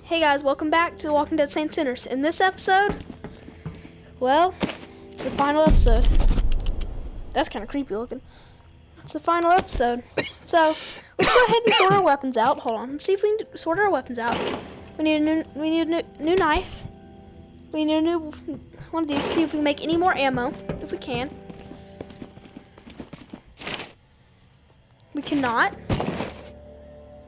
Hey guys, welcome back to The Walking Dead Saints Sinners. In this episode, well, it's the final episode. That's kind of creepy looking. It's the final episode. So, let's go ahead and sort our weapons out. Hold on, let's see if we can sort our weapons out. We need a new knife. We need a new one of these to see if we can make any more ammo, if we can. We cannot,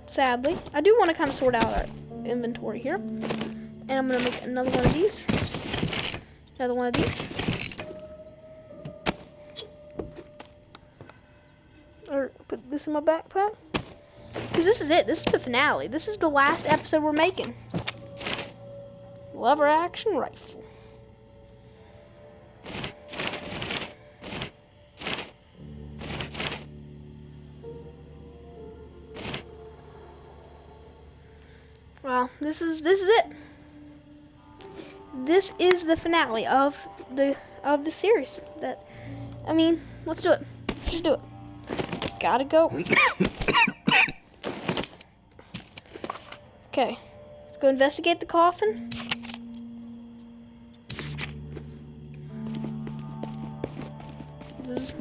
sadly. I do want to kind of sort out our inventory here. And I'm going to make another one of these. Another one of these. Or put this in my backpack. Because this is it. This is the finale. This is the last episode we're making. Lever action rifle. Well, this is it. This is the finale of the series. Let's do it. Let's just do it. Gotta go. Okay, let's go investigate the coffin. This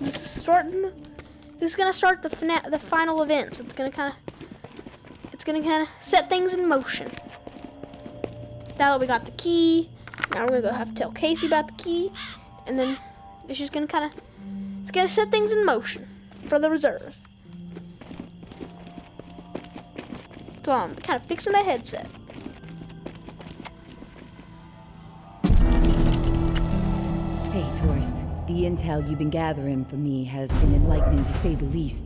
is gonna start the final events. It's gonna kind of set things in motion. Now that we got the key, now we're gonna have to tell Casey about the key, and then it's just gonna it's gonna set things in motion for the reserve. So I'm kind of fixing my headset. Hey, tourist. The intel you've been gathering for me has been enlightening to say the least.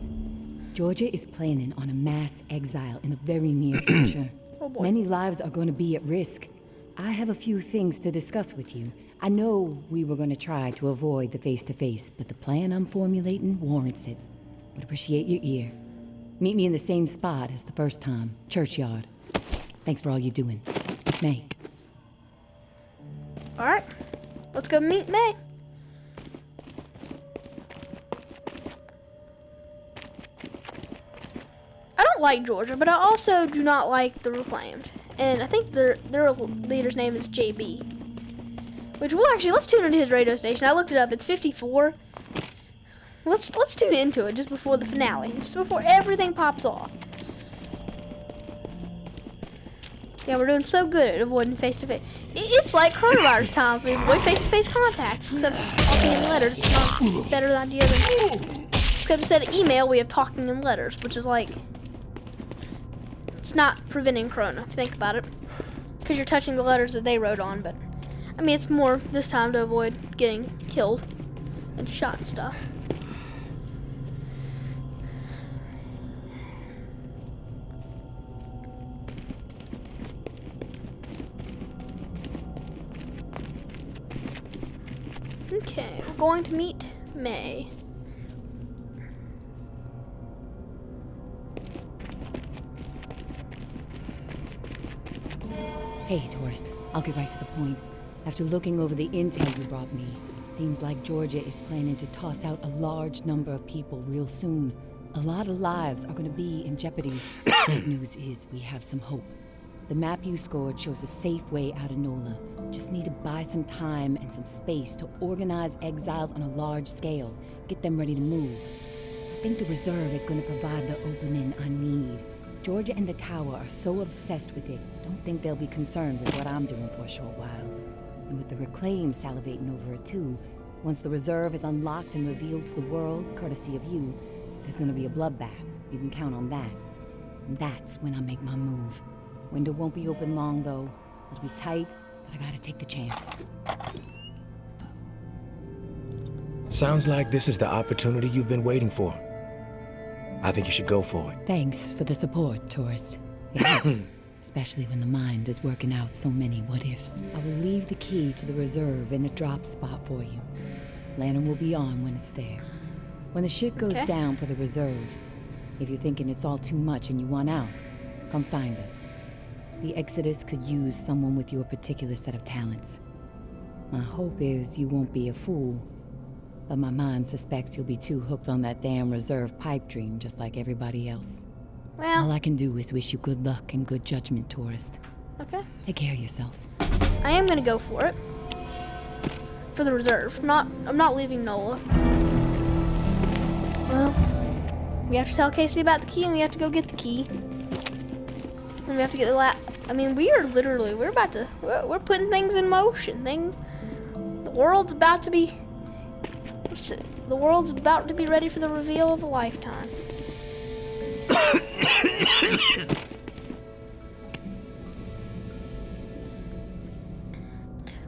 Georgia is planning on a mass exile in the very near future. Oh boy. Many lives are going to be at risk. I have a few things to discuss with you. I know we were going to try to avoid the face-to-face, but the plan I'm formulating warrants it. Would appreciate your ear. Meet me in the same spot as the first time, Churchyard. Thanks for all you're doing. May. Alright, let's go meet May. I don't like Georgia, but I also do not like the Reclaimed. And I think their leader's name is JB. Which, well, actually, let's tune into his radio station. I looked it up. It's 54. Let's tune into it just before the finale. Just before everything pops off. Yeah, we're doing so good at avoiding face-to-face. It's like coronavirus time. We avoid face-to-face contact. Except talking in letters. It's not a better idea than... Except instead of email, we have talking in letters. Which is like... It's not preventing corona, if you think about it. Because you're touching the letters that they wrote on, but... I mean, it's more this time to avoid getting killed and shot and stuff. Okay, we're going to meet May. Hey, tourist. I'll get right to the point. After looking over the intel you brought me, seems like Georgia is planning to toss out a large number of people real soon. A lot of lives are going to be in jeopardy. Good news is we have some hope. The map you scored shows a safe way out of NOLA. Just need to buy some time and some space to organize exiles on a large scale. Get them ready to move. I think the reserve is going to provide the opening I need. Georgia and the tower are so obsessed with it, don't think they'll be concerned with what I'm doing for a short while. And with the Reclaim salivating over it too, once the reserve is unlocked and revealed to the world, courtesy of you, there's going to be a bloodbath. You can count on that. And that's when I make my move. Window won't be open long, though. It'll be tight, but I gotta take the chance. Sounds like this is the opportunity you've been waiting for. I think you should go for it. Thanks for the support, tourist. It helps, especially when the mind is working out so many what-ifs. I will leave the key to the reserve in the drop spot for you. Lantern will be on when it's there. When the shit goes down for the reserve, if you're thinking it's all too much and you want out, come find us. The Exodus could use someone with your particular set of talents. My hope is you won't be a fool, but my mind suspects you'll be too hooked on that damn reserve pipe dream just like everybody else. Well, All I can do is wish you good luck and good judgment, tourist. Okay. Take care of yourself. I am gonna go for it. For the reserve. I'm not leaving NOLA. Well, we have to tell Casey about the key, and we have to go get the key. And we have to get the I mean, we're putting things in motion. The world's about to be ready for the reveal of a lifetime.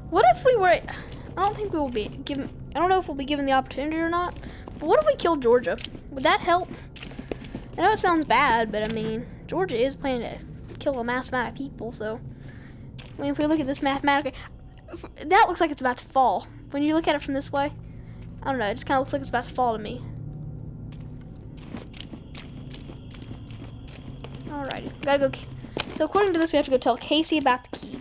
What if we were, I don't think we will be given, I don't know if we'll be given the opportunity or not, but what if we killed Georgia? Would that help? I know it sounds bad, but I mean, Georgia is planning to kill a mass amount of people, so, I mean, if we look at this mathematically, that looks like it's about to fall. When you look at it from this way, I don't know, it just kind of looks like it's about to fall to me. Alrighty, gotta go, so according to this, we have to go tell Casey about the key.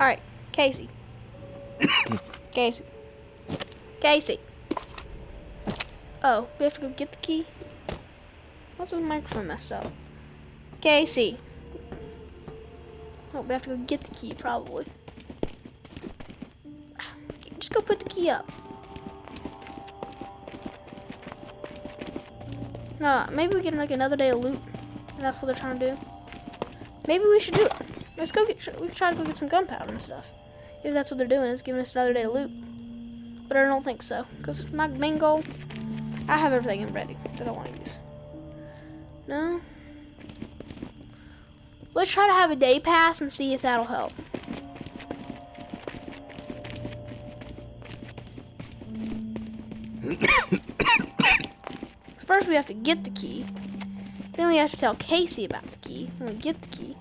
Alright, Casey. Casey. Oh, we have to go get the key? What's his microphone messed up? Casey. Oh, we have to go get the key, probably. Just go put the key up. No, maybe we get like another day of loot. And that's what they're trying to do. Maybe we should do it. Let's go we can try to go get some gunpowder and stuff. If that's what they're doing, is giving us another day of loot. But I don't think so. Because my main goal, I have everything ready that I want to use. No? Let's try to have a day pass and see if that'll help. First we have to get the key. Then we have to tell Casey about the key when we get the key.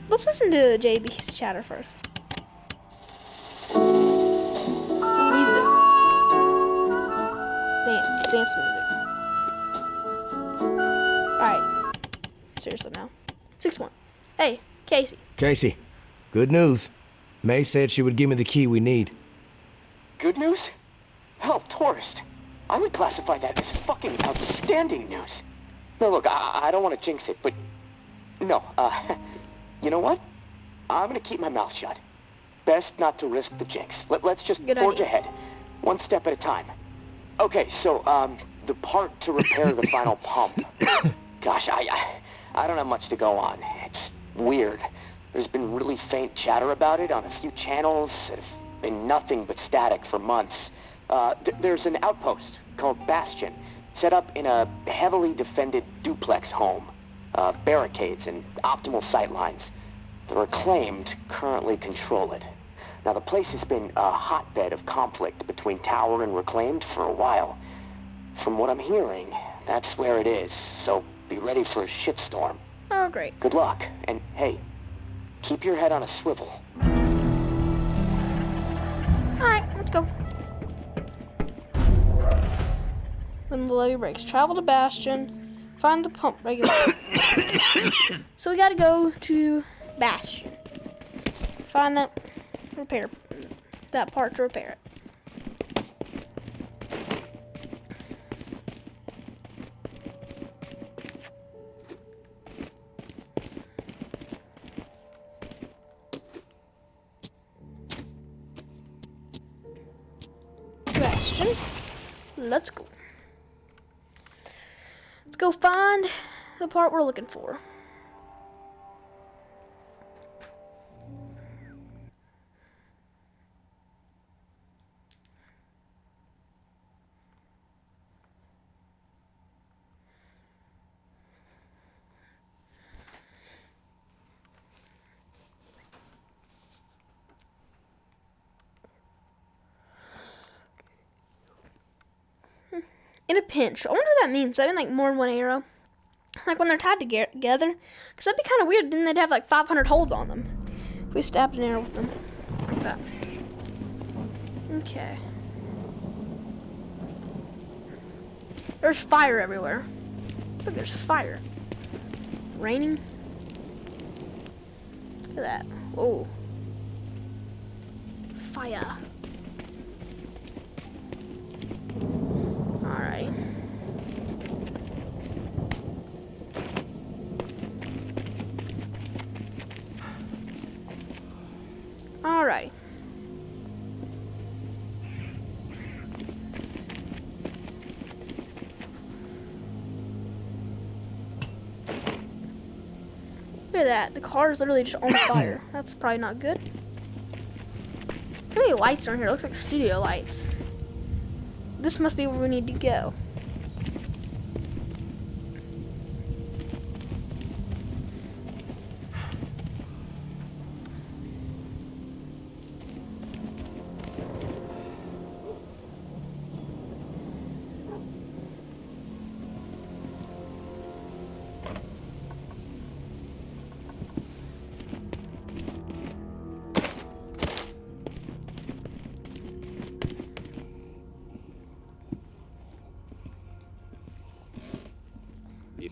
Let's listen to JB's chatter first. Music. Dance music. Alright. Seriously now. 6-1. Hey, Casey. Casey, good news. May said she would give me the key we need. Good news? Hell, tourist. I would classify that as fucking outstanding news. No, look, I don't want to jinx it, but... No, you know what? I'm gonna keep my mouth shut. Best not to risk the jinx. Let's just forge ahead. One step at a time. Okay, so, the part to repair the final pump. Gosh, I don't have much to go on. It's weird. There's been really faint chatter about it on a few channels. It's been nothing but static for months. There's an outpost called Bastion, set up in a heavily defended duplex home. Barricades and optimal sightlines. The Reclaimed currently control it. Now, the place has been a hotbed of conflict between Tower and Reclaimed for a while. From what I'm hearing, that's where it is, so be ready for a shitstorm. Oh, great. Good luck, and hey, keep your head on a swivel. Alright, let's go. When the levee breaks, travel to Bastion, find the pump regulator. So we gotta go to Bastion. Find that part to repair it. Bastion. Let's go. Let's go find the part we're looking for. In a pinch. I wonder what that means. Does that mean like more than one arrow? Like when they're tied together? Because that'd be kind of weird. Then they'd have like 500 holes on them. If we stabbed an arrow with them. Like that. Okay. There's fire everywhere. Look, there's fire. Raining. Look at that. Whoa. Fire. Alright. Alright. Look at that. The car is literally just on fire. That's probably not good. How many lights are in here? It looks like studio lights. This must be where we need to go.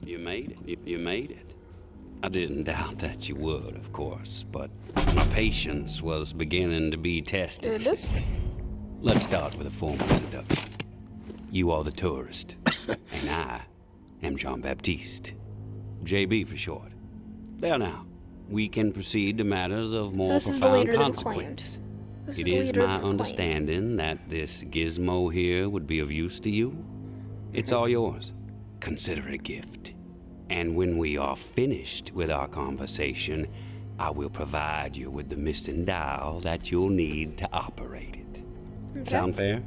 You made it. You made it. I didn't doubt that you would, of course, but my patience was beginning to be tested. There it is. Let's start with a formal introduction. You are the tourist, and I am Jean-Baptiste. JB for short. There now, we can proceed to matters of more this is the profound leader of the consequence. This It the is leader of my the claim. understanding that this gizmo here would be of use to you. It's all yours. Consider it a gift. And when we are finished with our conversation, I will provide you with the missing dial that you'll need to operate it. Okay. Sound fair?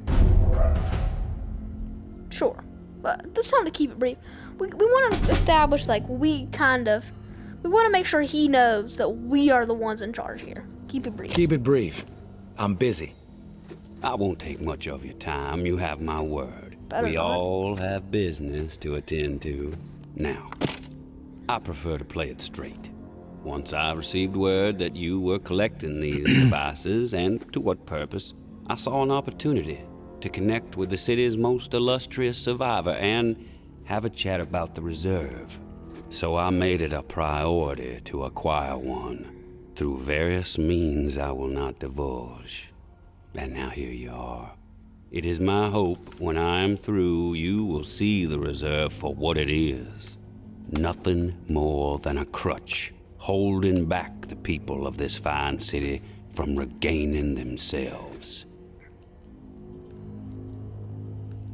Sure. But this time to keep it brief. We want to establish, like, we want to make sure he knows that we are the ones in charge here. Keep it brief. Keep it brief. I'm busy. I won't take much of your time. You have my word. Better We not. all have business to attend to. Now, I prefer to play it straight. Once I received word that you were collecting these devices, and to what purpose, I saw an opportunity to connect with the city's most illustrious survivor and have a chat about the reserve. So I made it a priority to acquire one through various means I will not divulge. And now here you are. It is my hope when I am through, you will see the reserve for what it is. Nothing more than a crutch holding back the people of this fine city from regaining themselves.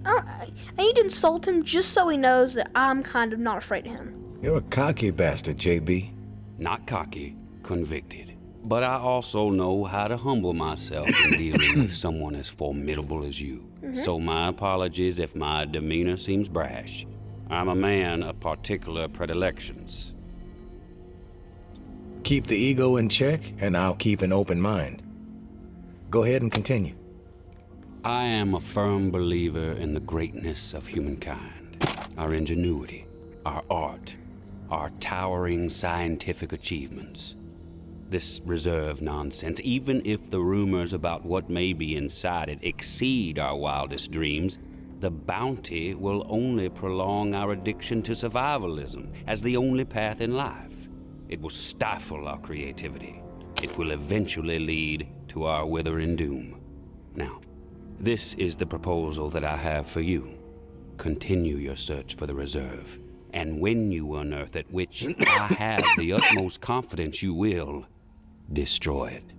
I need to insult him just so he knows that I'm kind of not afraid of him. You're a cocky bastard, JB. Not cocky, convicted. But I also know how to humble myself in dealing with someone as formidable as you. So my apologies if my demeanor seems brash. I'm a man of particular predilections. Keep the ego in check, and I'll keep an open mind. Go ahead and continue. I am a firm believer in the greatness of humankind, our ingenuity, our art, our towering scientific achievements. This reserve nonsense, even if the rumors about what may be inside it exceed our wildest dreams, the bounty will only prolong our addiction to survivalism as the only path in life. It will stifle our creativity. It will eventually lead to our withering doom. Now, this is the proposal that I have for you. Continue your search for the reserve, and when you unearth it, which I have the utmost confidence you will, destroy it.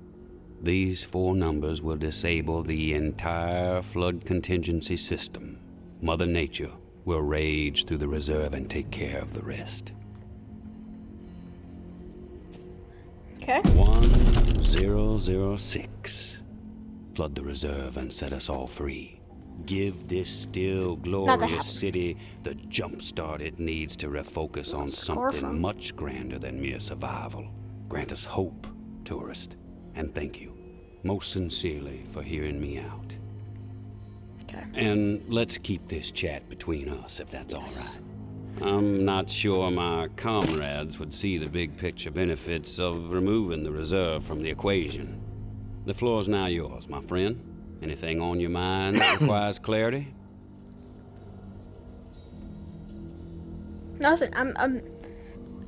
These 4 numbers will disable the entire flood contingency system. Mother Nature will rage through the reserve and take care of the rest. Okay. 1006. Flood the reserve and set us all free. Give this still Not gonna glorious happen. city the jump start it needs to refocus on Scarf something him. much grander than mere survival. Grant us hope, tourist, and thank you most sincerely for hearing me out. Okay. And let's keep this chat between us, if that's all right. I'm not sure my comrades would see the big picture benefits of removing the reserve from the equation. The floor's now yours, my friend. Anything on your mind that requires clarity? Nothing.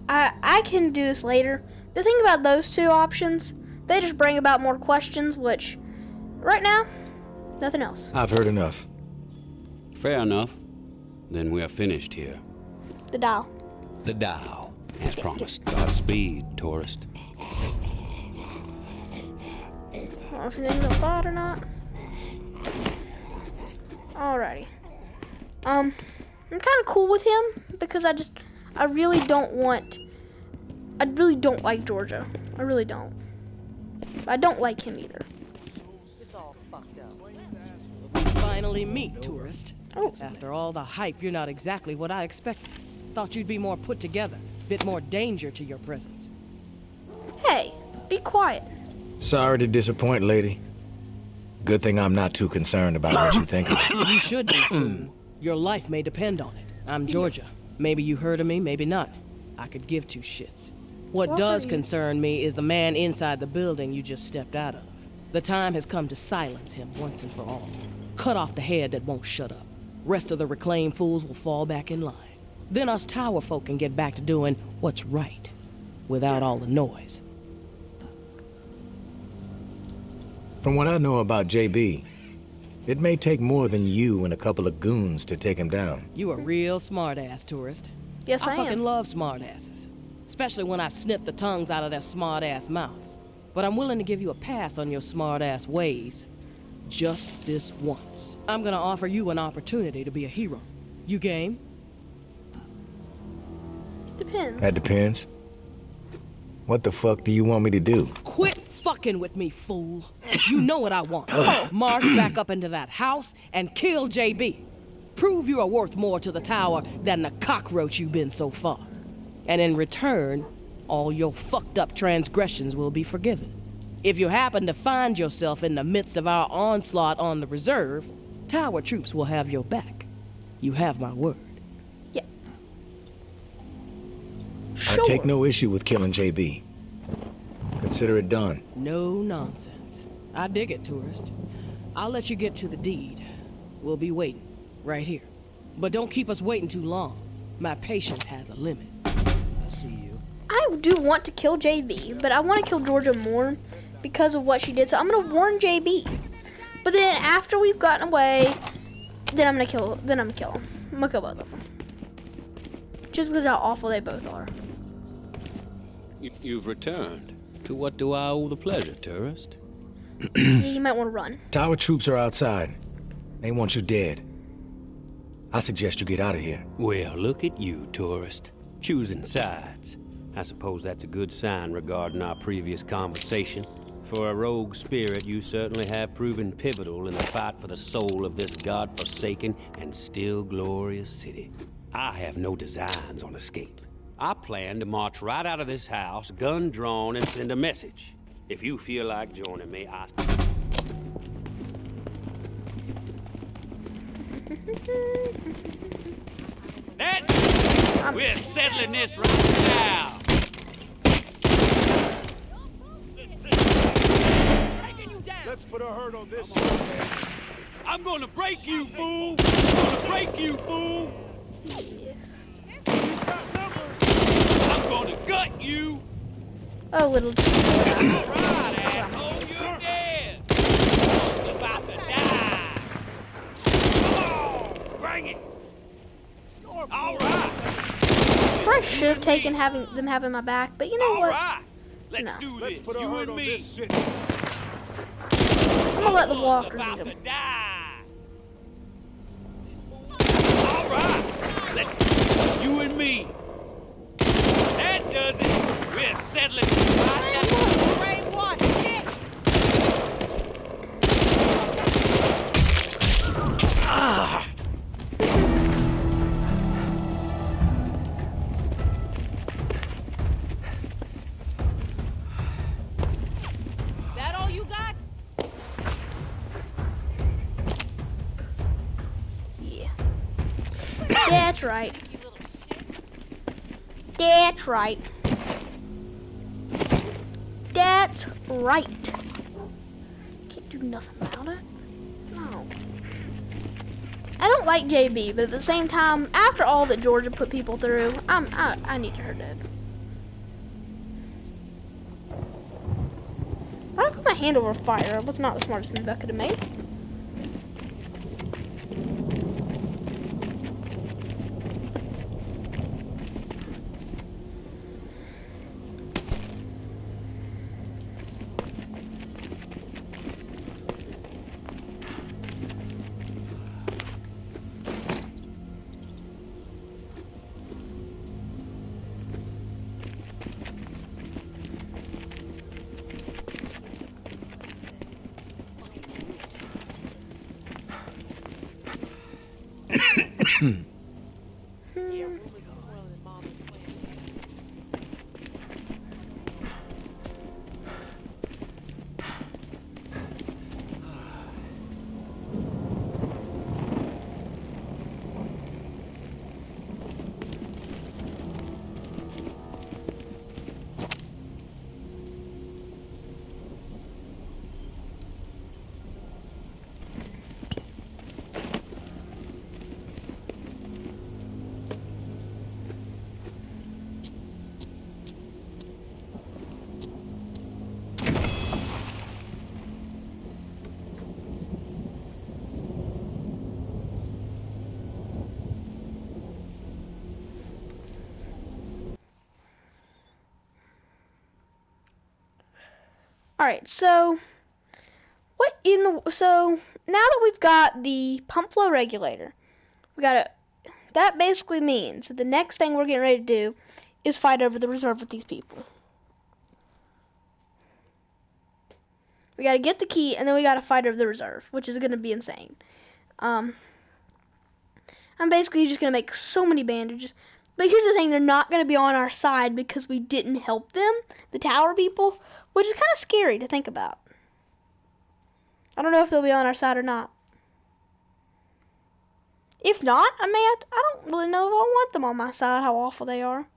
I can do this later. The thing about those two options, they just bring about more questions, which, right now, nothing else. I've heard enough. Fair enough. Then we are finished here. The dial. The dial, as promised. Godspeed, tourist. I don't know if anything's outside or not. Alrighty. I'm kind of cool with him because I really don't like Georgia. I really don't. I don't like him either. It's all fucked up. We finally meet, tourist. Oh. After all the hype, you're not exactly what I expected. Thought you'd be more put together, bit more danger to your presence. Hey, be quiet. Sorry to disappoint, lady. Good thing I'm not too concerned about what you think of me. You should be, fool. Your life may depend on it. I'm Georgia. Maybe you heard of me, maybe not. I could give two shits. What does concern me is the man inside the building you just stepped out of. The time has come to silence him once and for all. Cut off the head that won't shut up. Rest of the reclaimed fools will fall back in line. Then us tower folk can get back to doing what's right, without all the noise. From what I know about JB, it may take more than you and a couple of goons to take him down. You a real smart-ass, tourist. Yes, I fucking am. love smart-asses. Especially when I've snipped the tongues out of their smart-ass mouths. But I'm willing to give you a pass on your smart-ass ways. Just this once. I'm gonna offer you an opportunity to be a hero. You game? Depends. That depends. What the fuck do you want me to do? Quit fucking with me, fool. You know what I want. March back up into that house and kill JB. Prove you are worth more to the tower than the cockroach you've been so far. And in return, all your fucked up transgressions will be forgiven. If you happen to find yourself in the midst of our onslaught on the reserve, tower troops will have your back. You have my word. Yeah. I take no issue with killing JB. Consider it done. No nonsense. I dig it, tourist. I'll let you get to the deed. We'll be waiting, right here. But don't keep us waiting too long. My patience has a limit. I see you. I do want to kill JB, but I want to kill Georgia more because of what she did. So I'm gonna warn JB. But then after we've gotten away, then I'm gonna kill him. I'm gonna kill both of them. Just because how awful they both are. You've returned. To what do I owe the pleasure, tourist? Yeah, you might want to run. Tower troops are outside. They want you dead. I suggest you get out of here. Well, look at you, tourist. Choosing sides. I suppose that's a good sign regarding our previous conversation. For a rogue spirit, you certainly have proven pivotal in the fight for the soul of this godforsaken and still glorious city. I have no designs on escape. I plan to march right out of this house, gun drawn, and send a message. If you feel like joining me, We're settling this right now. Let's put a hurt on this. I'm gonna break you, fool! I'm gonna break you, fool! Yes. I'm gonna gut you! Oh, little. Alright, asshole, you're dead! You're about to die! Come on, bring it! Alright! Probably should have taken having my back, but you know what? Alright! Let's No. do Let's this, put a you hurt and on me! this shit. I'm gonna let the walkers About eat to them. die! Alright! Let's you and me! That does it! We're settling this right now! Brainwash, shit! That all you got? Yeah. That's right. That's right. That's right. Can't do nothing about it. No. I don't like JB, but at the same time, after all that Georgia put people through, I need her dead. I put my hand over fire. Was not the smartest move I could have made. Alright, so so now that we've got the pump flow regulator, that basically means that the next thing we're getting ready to do is fight over the reserve with these people. We gotta get the key, and then we gotta fight over the reserve, which is gonna be insane. I'm basically just gonna make so many bandages. But here's the thing, they're not gonna be on our side because we didn't help them, the tower people, which is kind of scary to think about. I don't know if they'll be on our side or not. If not, I don't really know if I want them on my side, how awful they are.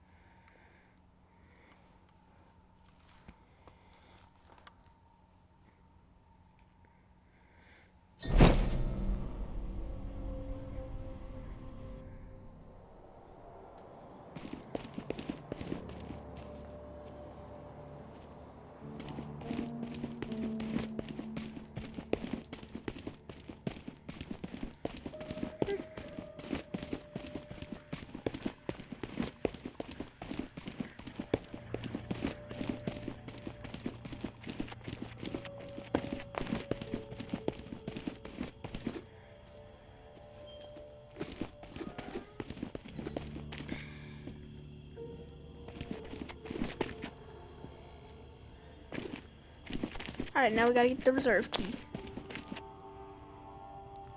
Alright, now we gotta get the reserve key.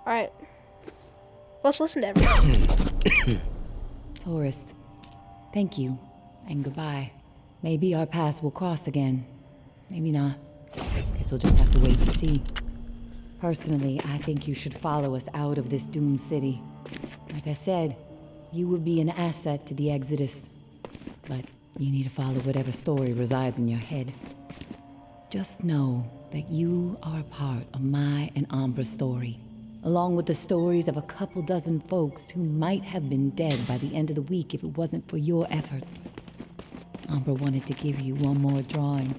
Alright. Let's listen to everyone. Tourist, thank you, and goodbye. Maybe our paths will cross again. Maybe not. Guess we'll just have to wait and see. Personally, I think you should follow us out of this doomed city. Like I said, you would be an asset to the Exodus. But you need to follow whatever story resides in your head. Just know that you are a part of my and Umbra's story, along with the stories of a couple dozen folks who might have been dead by the end of the week if it wasn't for your efforts. Umbra wanted to give you one more drawing.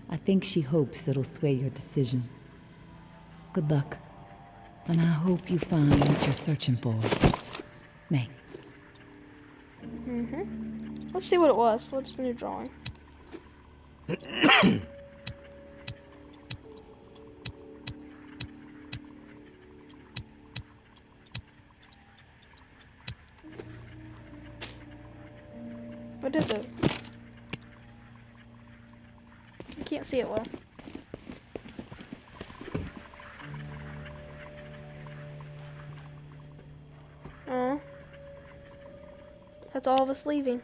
I think she hopes it'll sway your decision. Good luck, and I hope you find what you're searching for. May. Let's see what it was. What's the new drawing? What is it? I can't see it well. Oh. That's all of us leaving.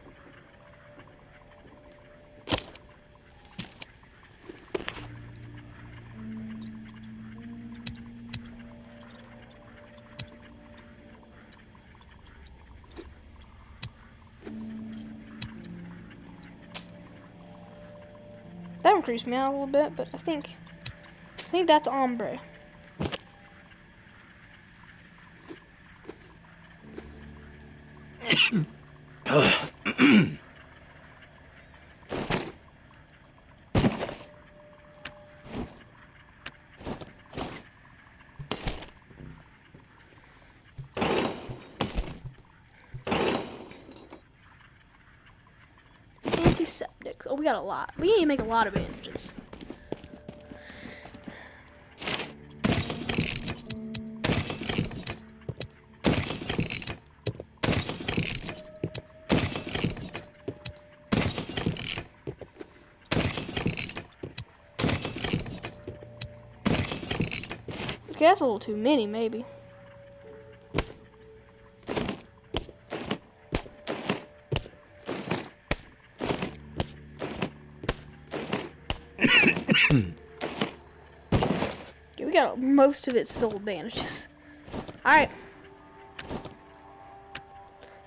That one creeps me out a little bit, but I think that's ombre. Antiseptics. Oh, we got a lot. We need to make a lot of bandages. Okay, that's a little too many, maybe. Okay, we got most of it's filled with bandages. Alright.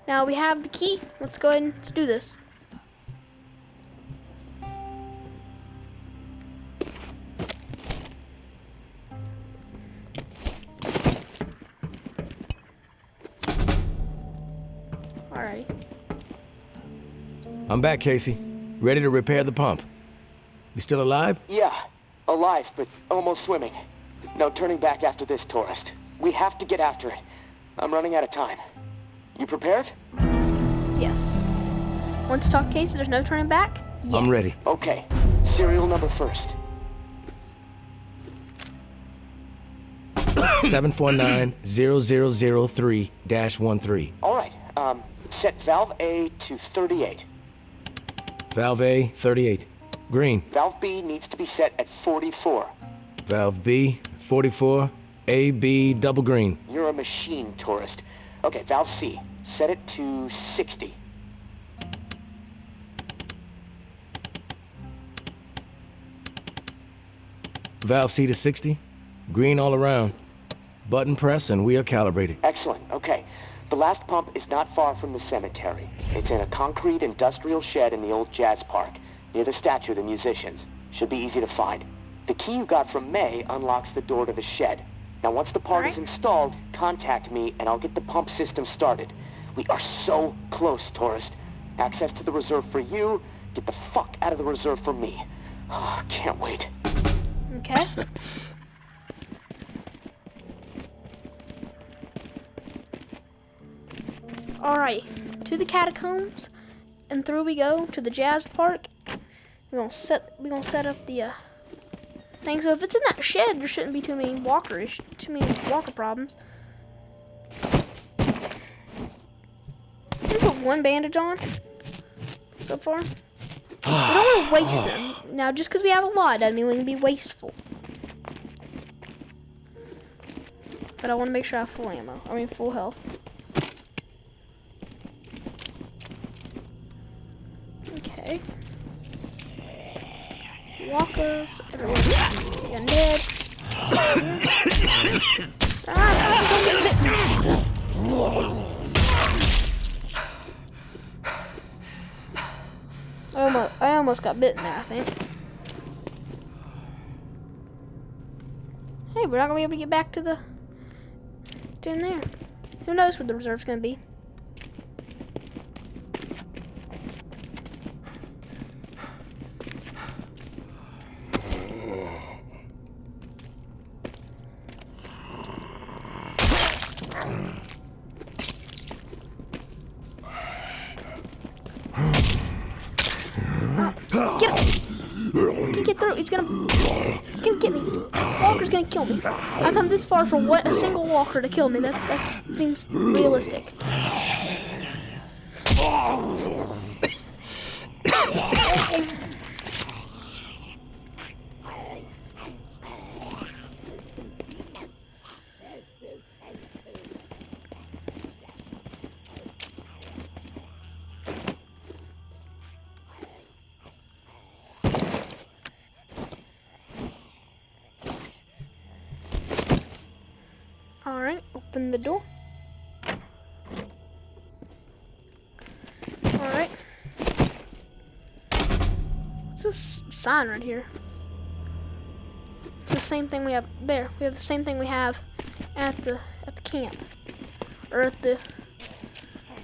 Now we have the key. Let's go ahead and let's do this. Alrighty. I'm back, Casey. Ready to repair the pump. You still alive? Yeah, alive, but almost swimming. No turning back after this, tourist. We have to get after it. I'm running out of time. You prepared? Yes. Once talk case, there's no turning back? Yes. I'm ready. Okay. Serial number first. 749-0003-13. All right. Set valve A to 38. Valve A, 38. Green. Valve B needs to be set at 44. Valve B, 44. A, B, double green. You're a machine, tourist. Okay, valve C. Set it to 60. Valve C to 60. Green all around. Button press and we are calibrated. Excellent. Okay. The last pump is not far from the cemetery. It's in a concrete industrial shed in the old jazz park, near the statue of the musicians. Should be easy to find. The key you got from May unlocks the door to the shed. Now, once the part is installed, contact me and I'll get the pump system started. We are so close, tourist. Access to the reserve for you. Get the fuck out of the reserve for me. Oh, can't wait. Okay. Alright, to the catacombs, and through we go to the jazz park. We're gonna set up the thing. So if it's in that shed, there shouldn't be too many walker problems. I'm gonna put one bandage on so far. We don't want to waste them. Now, just because we have a lot doesn't mean we can be wasteful. But I want to make sure I have full ammo. I mean, full health. Okay. Walkers. Everyone's getting dead. Don't get bitten. I almost got bitten there, I think. Hey, we're not gonna be able to get back to in there. Who knows where the reserve's gonna be? Get him! Can't get through. He's gonna get me. Walker's gonna kill me. I've come this far for a single walker to kill me. That seems realistic. Alright, open the door. Alright. What's this sign right here? It's the same thing we have there. We have the same thing we have at the camp. Or at the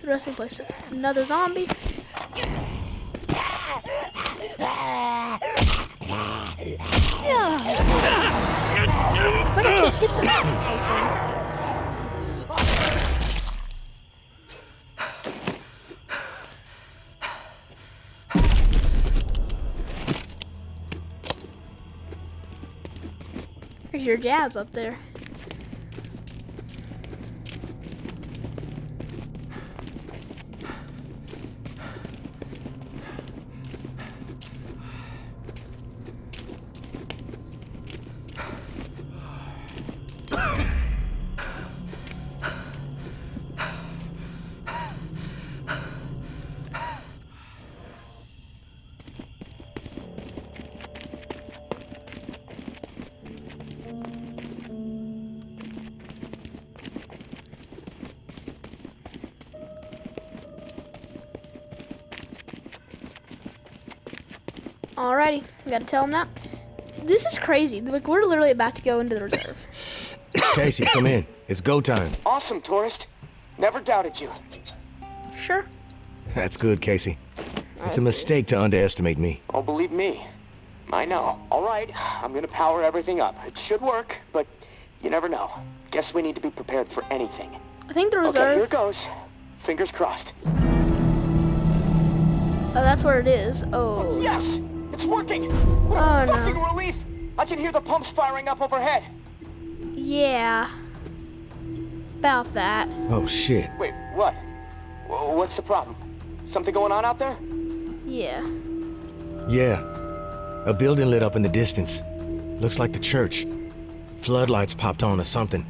the rest of the place. Another zombie. It's like I can't hit them. There's your jazz up there. Alrighty, we gotta tell him that. This is crazy. Like, we're literally about to go into the reserve. Casey, come in. It's go time. Awesome, tourist. Never doubted you. Sure. That's good, Casey. It's a mistake to underestimate me. Oh, believe me. I know. All right, I'm gonna power everything up. It should work, but you never know. Guess we need to be prepared for anything. I think the Okay, reserve. here goes. Fingers crossed. Oh, that's where it is. Oh. Yes! It's working! What Oh, a no. fucking relief! I can hear the pumps firing up overhead. Yeah. About that. Oh, shit. Wait, what? What's the problem? Something going on out there? Yeah. Yeah. A building lit up in the distance. Looks like the church. Floodlights popped on or something.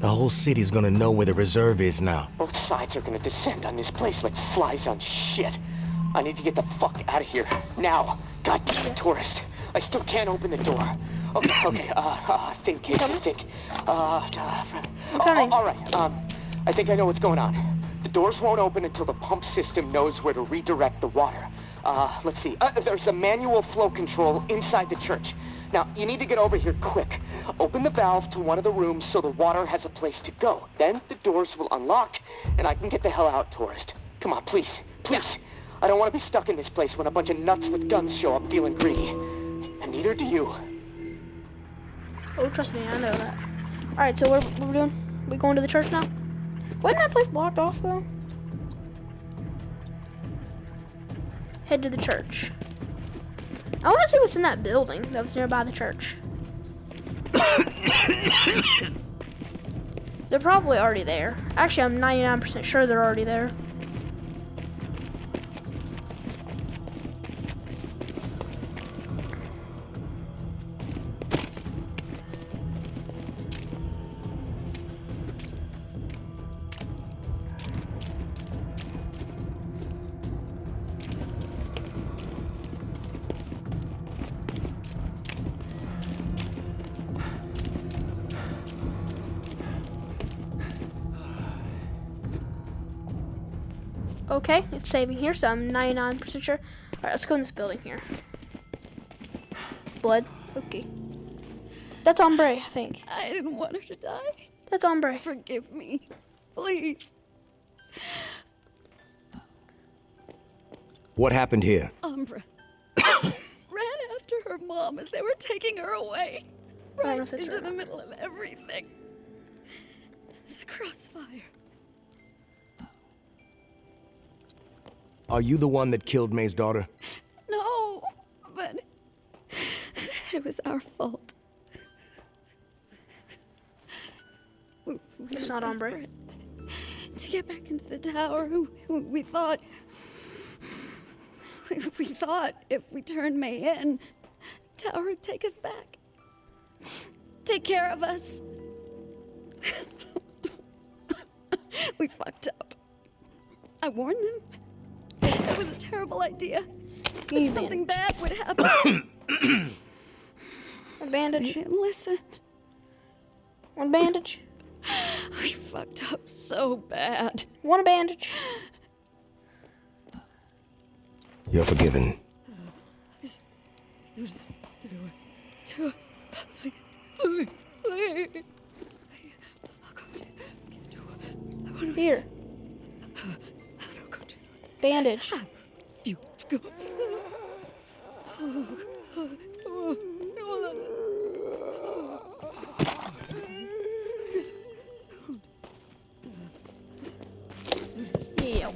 The whole city's gonna know where the reserve is now. Both sides are gonna descend on this place like flies on shit. I need to get the fuck out of here. Now. God damn it, tourist. I still can't open the door. Okay, think, Casey, think. coming. All right, I think I know what's going on. The doors won't open until the pump system knows where to redirect the water. Let's see. There's a manual flow control inside the church. Now, you need to get over here quick. Open the valve to one of the rooms so the water has a place to go. Then the doors will unlock, and I can get the hell out, tourist. Come on, please, please. I don't want to be stuck in this place when a bunch of nuts with guns show up feeling greedy. And neither do you. Oh, trust me, I know that. Alright, so what are we doing? We going to the church now? Wasn't that place blocked off, though? Head to the church. I want to see what's in that building that was nearby the church. They're probably already there. Actually, I'm 99% sure they're already there. Okay, it's saving here, so I'm 99% sure. Alright, let's go in this building here. Blood. Okay. That's Ombre, I think. I didn't want her to die. That's Ombre. Forgive me. Please. What happened here? Umbra ran after her mom as they were taking her away. I don't know Right if that's into her. the middle of everything. The crossfire. Are you the one that killed May's daughter? No, but it was our fault. We It's were not Ombre. desperate to get back into the tower. We thought if we turned May in, Tower would take us back. Take care of us. We fucked up. I warned them. It was a terrible idea. You Something bad would happen. One They bandage. didn't listen. One bandage. We fucked up so bad. One bandage. You're forgiven. Stuart, please. Here. Bandage. Yeah.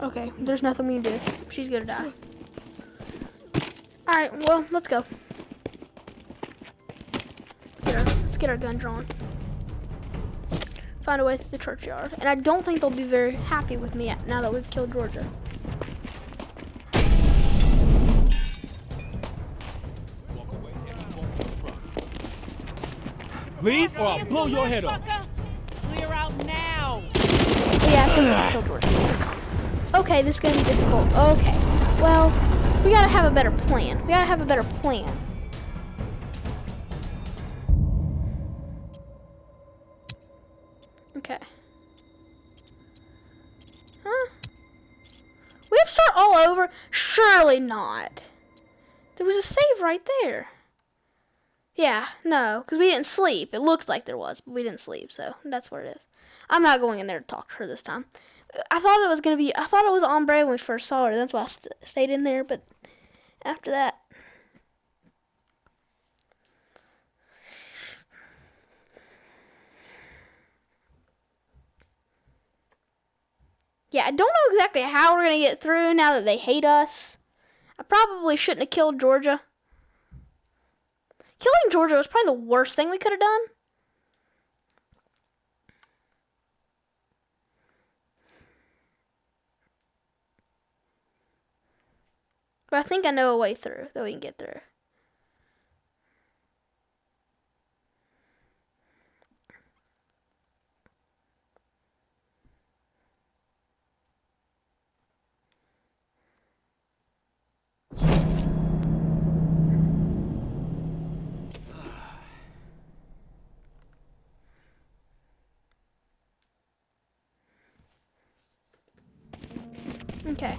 Okay, there's nothing we can do. She's gonna die. Alright, well, let's go. Let's get our gun drawn. Find a way through the churchyard. And I don't think they'll be very happy with me now that we've killed Georgia. Leave or I'll blow your head off. Clear out now. Yeah, because I killed Georgia. Okay, this is gonna be difficult. Okay, well, we gotta have a better plan. We gotta have a better plan. Okay. Huh? We have to start all over? Surely not. There was a save right there. Yeah, no, because we didn't sleep. It looked like there was, but we didn't sleep, so that's what it is. I'm not going in there to talk to her this time. I thought it was Ombre when we first saw her. That's why I stayed in there, but after that. Yeah, I don't know exactly how we're going to get through now that they hate us. I probably shouldn't have killed Georgia. Killing Georgia was probably the worst thing we could have done. But I think I know a way through that we can get through. Okay.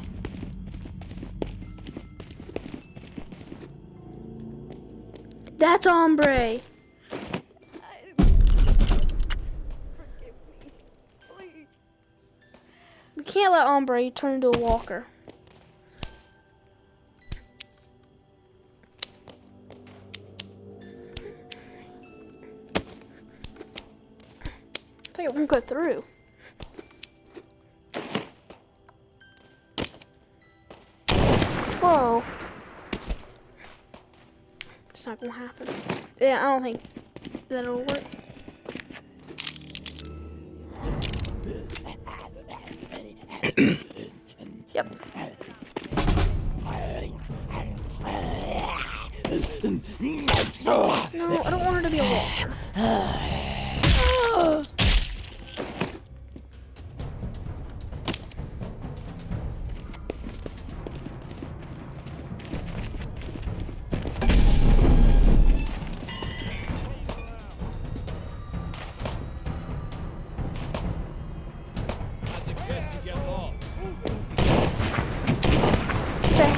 That's Ombre. We can't let Ombre turn into a walker. I think it won't go through. Whoa. It's not gonna happen. Yeah, I don't think that'll work. Yep. No, I don't want her to be a walker.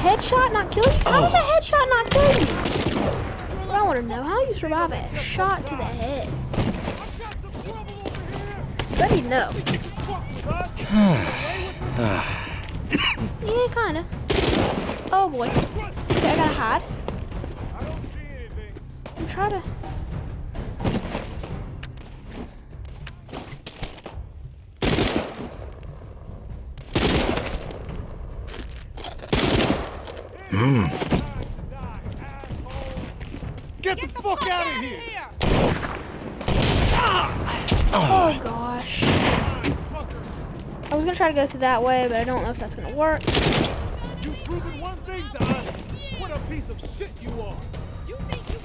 Headshot not kill you? How does a headshot not kill you? I want to know how you survive a shot to the head. I need to know. Yeah, kinda. Oh boy. Okay, I gotta hide. I'm trying to. Get the fuck out of here! Oh gosh. I was gonna try to go through that way, but I don't know if that's gonna work. You've proven one thing to us. What a piece of shit you are. You think you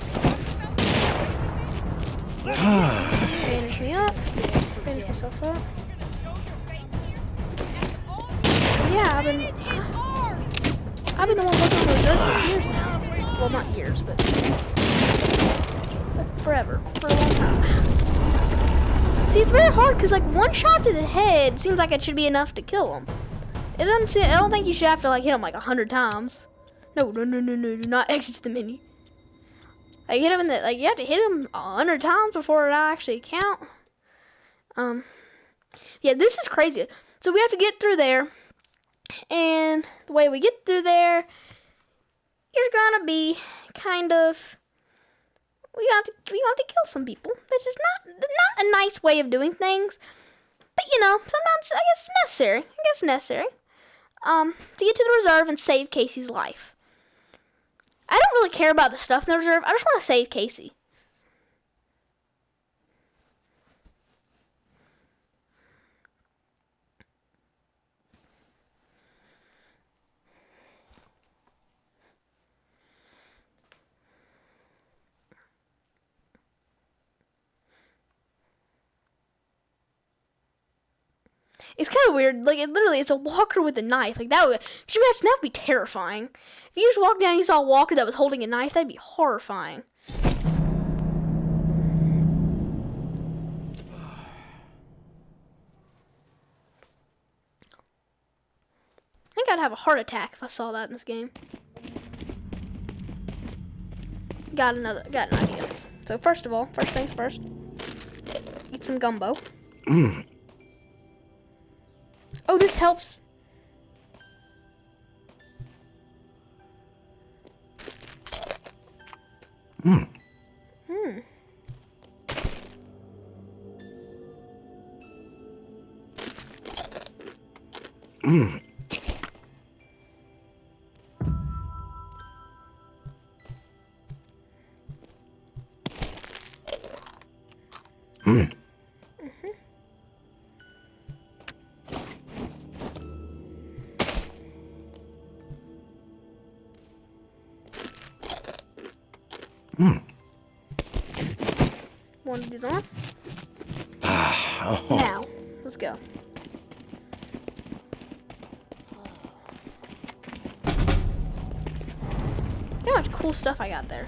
Bandage me up. Bandage myself up. Yeah, I've been the one working on those drugs for years now. Well, not years, but forever. For a long time. See, See, it's very hard because like one shot to the head seems like it should be enough to kill him. It doesn't. I don't think you should have to like hit him like 100 times. No, no, no, no, no. Do not exit the menu. Like hit him in the like. You have to hit him 100 times before it actually count. Yeah, this is crazy. So we have to get through there, and the way we get through there, you're gonna be kind of. We have to kill some people. That's just not a nice way of doing things. But you know, sometimes I guess it's necessary. To get to the reserve and save Casey's life. I don't really care about the stuff in the reserve. I just want to save Casey. It's kind of weird. Like, it's a walker with a knife. Like, that would be terrifying. If you just walked down and you saw a walker that was holding a knife, that'd be horrifying. I think I'd have a heart attack if I saw that in this game. Got an idea. So first things first. Eat some gumbo. Oh, this helps. One of these on. Now, let's go. Look how much cool stuff I got there.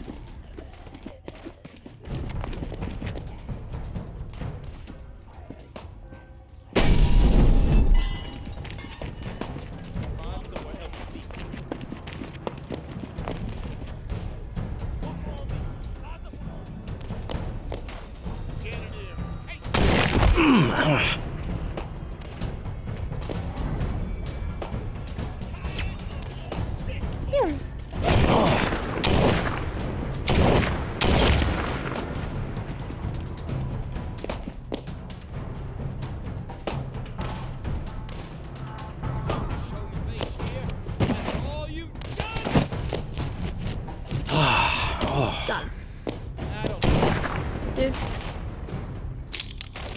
Done. Dude.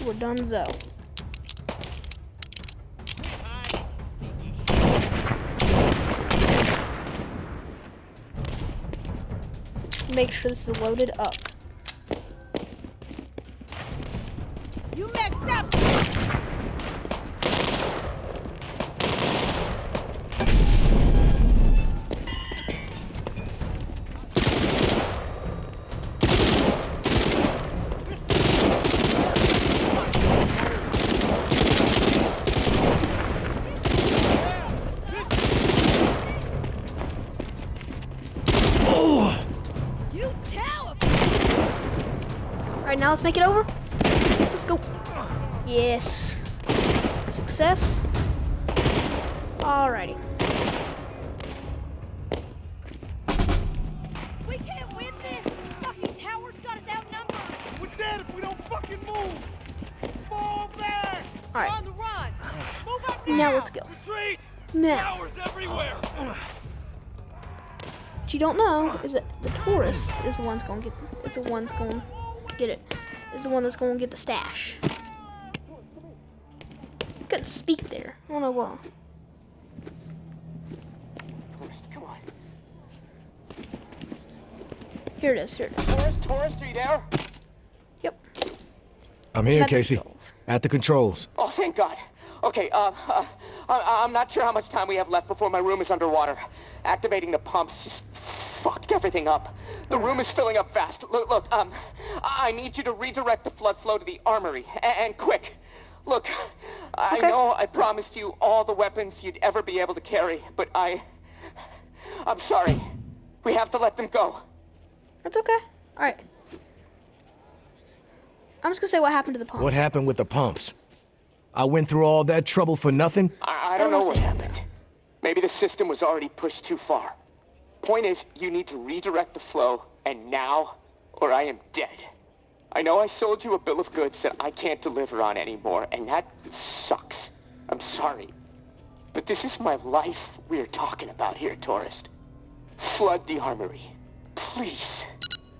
We're donezo. Make sure this is loaded up. You messed up. Alright, now let's make it over. Let's go. Yes. Success. Alrighty. We can't win this. Fucking tower's got us outnumbered. We're dead if we don't fucking move. Fall back. Alright. On the run. Move up now. Now let's go. Retreat. Now. Towers everywhere. What you don't know is that the tourist is the one's gonna get it. Is the one that's gonna get the stash. Couldn't speak there. I don't know why. Come on. Here it is. Tourist, are you there? Yep. I'm here, At the Casey. controls. At the controls. Oh, thank God. Okay, I'm not sure how much time we have left before my room is underwater. Activating the pumps just fucked everything up. The room is filling up fast. Look, I need you to redirect the flood flow to the armory, and quick. Look, I know I promised you all the weapons you'd ever be able to carry, but I'm sorry. We have to let them go. That's okay. Alright. I'm just gonna say what happened to the pumps. What happened with the pumps? I went through all that trouble for nothing? I don't know what happened. Maybe the system was already pushed too far. Point is, you need to redirect the flow, and now, or I am dead. I know I sold you a bill of goods that I can't deliver on anymore, and that sucks. I'm sorry. But this is my life we're talking about here, Tourist. Flood the armory. Please.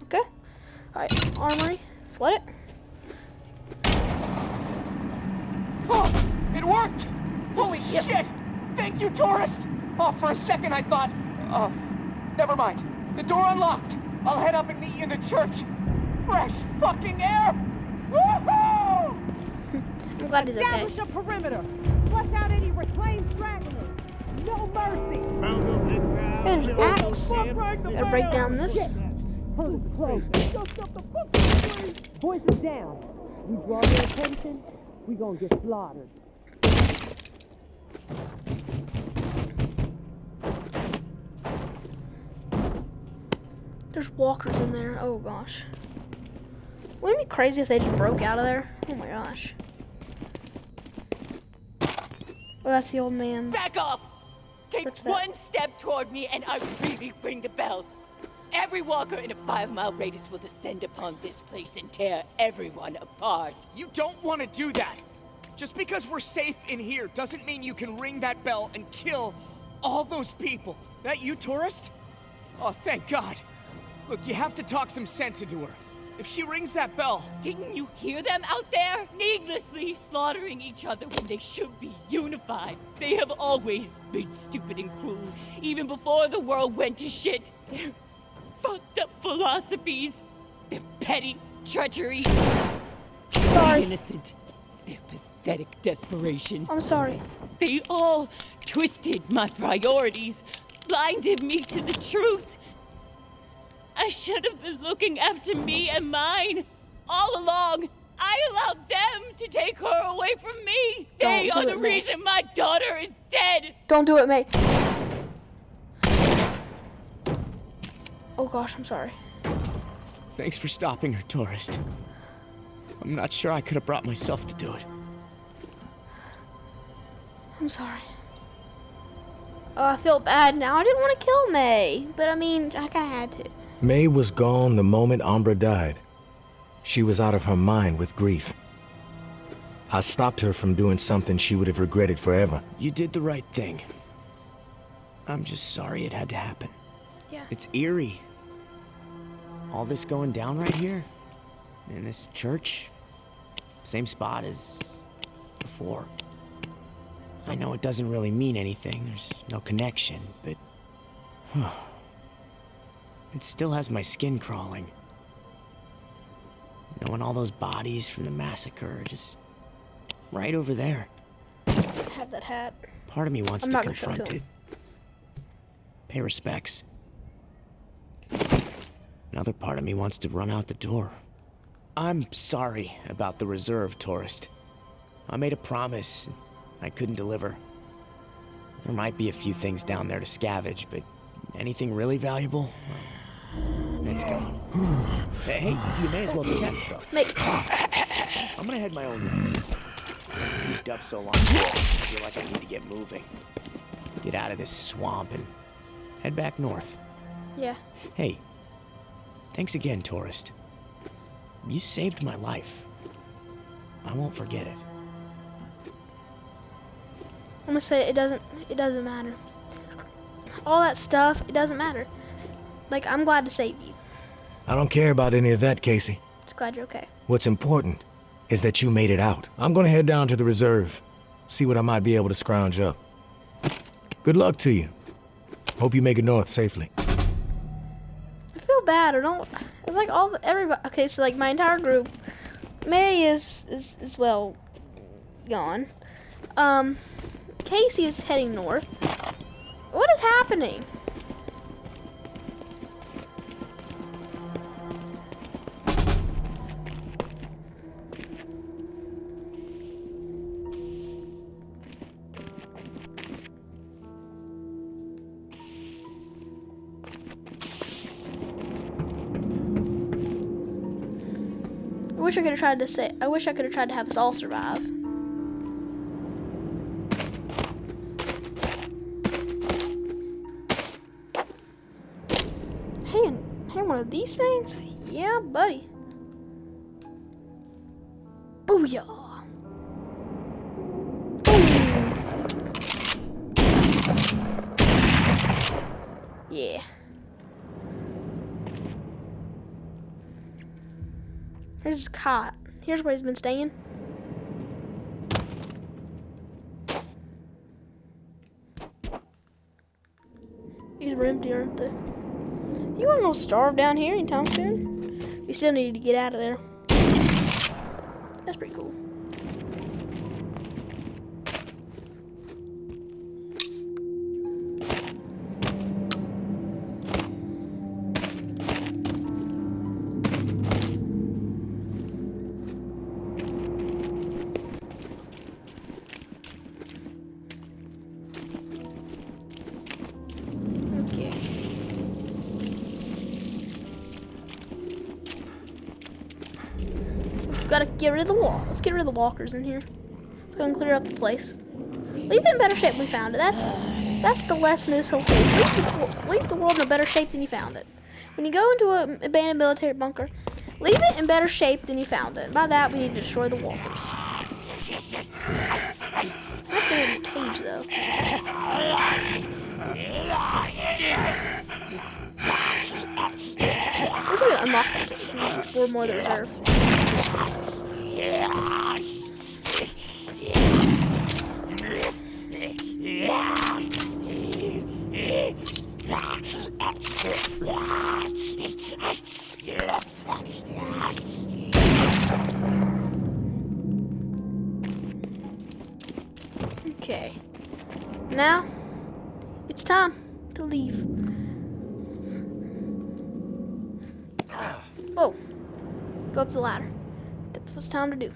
Okay. Alright, armory. Flood it. Oh, it worked! Holy shit! Thank you, Tourist! Oh, for a second I thought... Oh, never mind. The door unlocked. I'll head up and meet you in the church. Fresh fucking air! Woohoo! I'm glad he's okay. Establish a perimeter. Flush out any reclaimed stragglers. No mercy. There's an axe. Gotta break down this. Voices down. You draw their attention, we gonna get slaughtered. There's walkers in there. Oh gosh. Wouldn't it be crazy if they just broke out of there? Oh my gosh. Well, that's the old man. Back off! Take What's that? one step toward me and I really ring the bell. Every walker in a 5-mile radius will descend upon this place and tear everyone apart. You don't want to do that. Just because we're safe in here doesn't mean you can ring that bell and kill all those people. That you, Tourist? Oh, thank God. Look, you have to talk some sense into her. If she rings that bell... Didn't you hear them out there? Needlessly slaughtering each other when they should be unified. They have always been stupid and cruel, even before the world went to shit. Their fucked up philosophies, their petty treachery, Sorry. the innocent, their pathetic desperation. I'm sorry. They all twisted my priorities, blinded me to the truth. I should have been looking after me and mine all along. I allowed them to take her away from me. They Don't are do the it, May. reason my daughter is dead. Don't do it, mate. Oh gosh, I'm sorry. Thanks for stopping her, Tourist. I'm not sure I could have brought myself to do it. I'm sorry. Oh, I feel bad now. I didn't want to kill May, but I mean, I kind of had to. May was gone the moment Umbra died. She was out of her mind with grief. I stopped her from doing something she would have regretted forever. You did the right thing. I'm just sorry it had to happen. Yeah. It's eerie. All this going down right here. In this church. Same spot as before. I know it doesn't really mean anything. There's no connection, but... it still has my skin crawling. Knowing all those bodies from the massacre are just... right over there. Have that hat. Part of me wants I'm to not gonna show it confront to it. Pay respects. Another part of me wants to run out the door. I'm sorry about the reserve, Tourist. I made a promise I couldn't deliver. There might be a few things down there to scavenge, but anything really valuable? It's gone. Hey, you may as well check, though. Mate. I'm gonna head my own way. I'm cooped up so long, I feel like I need to get moving. Get out of this swamp and head back north. Yeah. Hey, thanks again, Tourist. You saved my life. I won't forget it. I'm gonna say it doesn't matter. All that stuff, it doesn't matter. Like, I'm glad to save you. I don't care about any of that, Casey. Just glad you're okay. What's important is that you made it out. I'm gonna head down to the reserve, see what I might be able to scrounge up. Good luck to you. Hope you make it north safely. I feel bad. I don't. It's like everybody. Okay, so like my entire group, May is well gone. Casey is heading north. What is happening? wish I could have tried to say. I wish I could have tried to have us all survive. Hey, one of these things? Yeah, buddy. Booyah! Yeah. Here's his cot. Here's where he's been staying. These were empty, aren't they? You aren't gonna starve down here anytime soon. You still need to get out of there. That's pretty cool. Gotta get rid of the wall. Let's get rid of the walkers in here. Let's go and clear up the place. Leave it in better shape than we found it. That's the lesson of this whole series. Leave the world in a better shape than you found it. When you go into an abandoned military bunker, leave it in better shape than you found it. By that, we need to destroy the walkers. That's in a cage, though. We're gonna unlock that cage and explore more of the reserve. Okay. Now, it's time to leave. Whoa. Go up the ladder. That's what's time to do.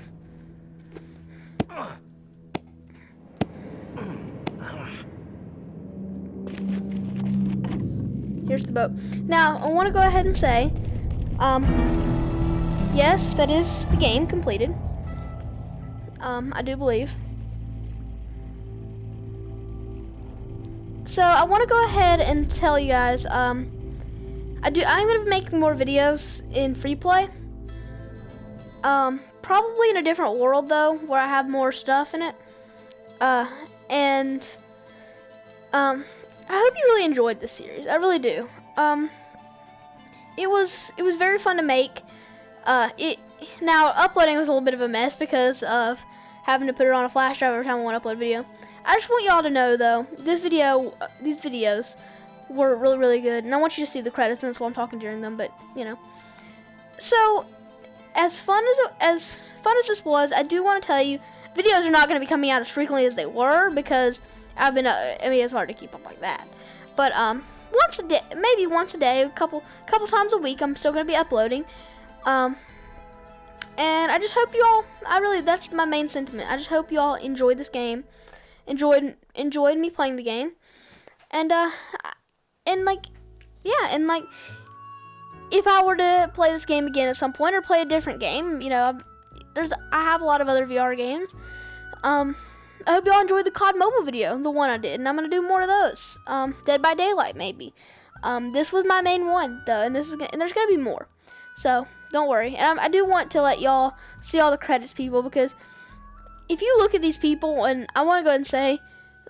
Here's the boat. Now, I want to go ahead and say, yes, that is the game completed. I do believe. So, I want to go ahead and tell you guys, I'm going to be making more videos in free play. Probably in a different world though, where I have more stuff in it. I hope you really enjoyed this series. I really do. It was very fun to make. Now uploading was a little bit of a mess because of having to put it on a flash drive every time I want to upload a video. I just want y'all to know though, these videos were really, really good, and I want you to see the credits, and that's why I'm talking during them. But you know, so as fun as this was, I do want to tell you, videos are not going to be coming out as frequently as they were because I've been. I mean, it's hard to keep up like that. But once a day, maybe once a day, a couple times a week, I'm still going to be uploading. And I just hope you all. That's my main sentiment. I just hope you all enjoyed this game, enjoyed me playing the game, and if I were to play this game again at some point or play a different game, you know, I have a lot of other VR games. I hope y'all enjoyed the COD mobile video, the one I did, and I'm gonna do more of those. Dead by Daylight maybe. This was my main one though, and there's gonna be more. So don't worry. And I do want to let y'all see all the credits, people, because if you look at these people, and I want to go ahead and say,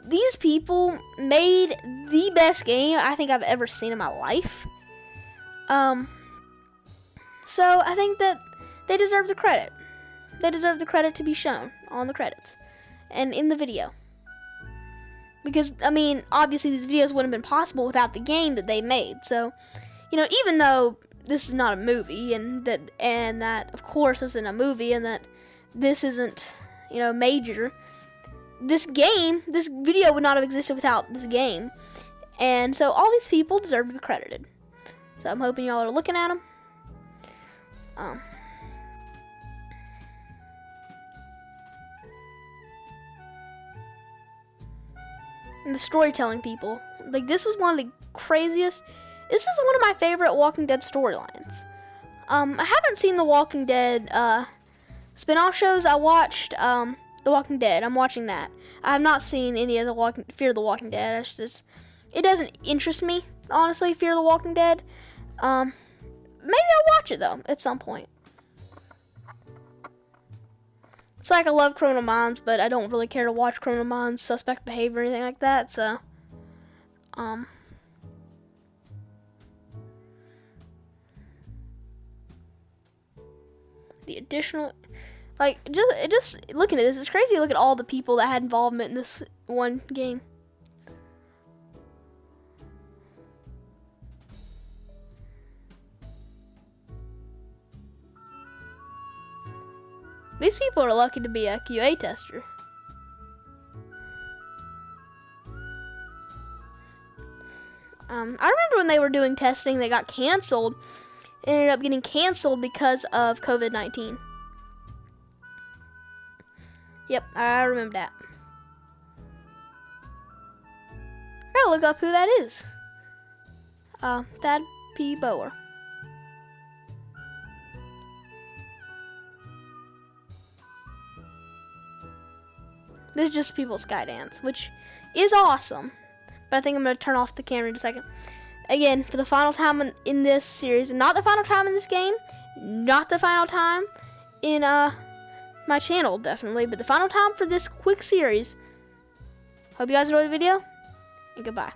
these people made the best game I think I've ever seen in my life. So I think that they deserve the credit. They deserve the credit to be shown on the credits and in the video. Because, I mean, obviously these videos wouldn't have been possible without the game that they made. So, you know, even though this is not a movie, and that of course isn't a movie, and that this isn't, you know, major, this video would not have existed without this game. And so all these people deserve to be credited. So I'm hoping y'all are looking at them. And the storytelling people. Like, this was one of the craziest. This is one of my favorite Walking Dead storylines. I haven't seen The Walking Dead spin-off shows. I watched The Walking Dead. I'm watching that. I have not seen any of the Fear the Walking Dead. It doesn't interest me, honestly, Fear the Walking Dead. Maybe I'll watch it though at some point. It's like I love Criminal Minds, but I don't really care to watch Criminal Minds, Suspect Behavior, or anything like that. So, the additional, like, just looking at this, it's crazy to look at all the people that had involvement in this one game. These people are lucky to be a QA tester. I remember when they were doing testing, they got canceled. It ended up getting canceled because of COVID-19. Yep, I remember that. I gotta look up who that is. Thad P. Bower. This is just people Skydance, which is awesome. But I think I'm going to turn off the camera in a second. Again, for the final time in this series, not the final time in this game, not the final time in my channel, definitely, but the final time for this quick series. Hope you guys enjoyed the video, and goodbye.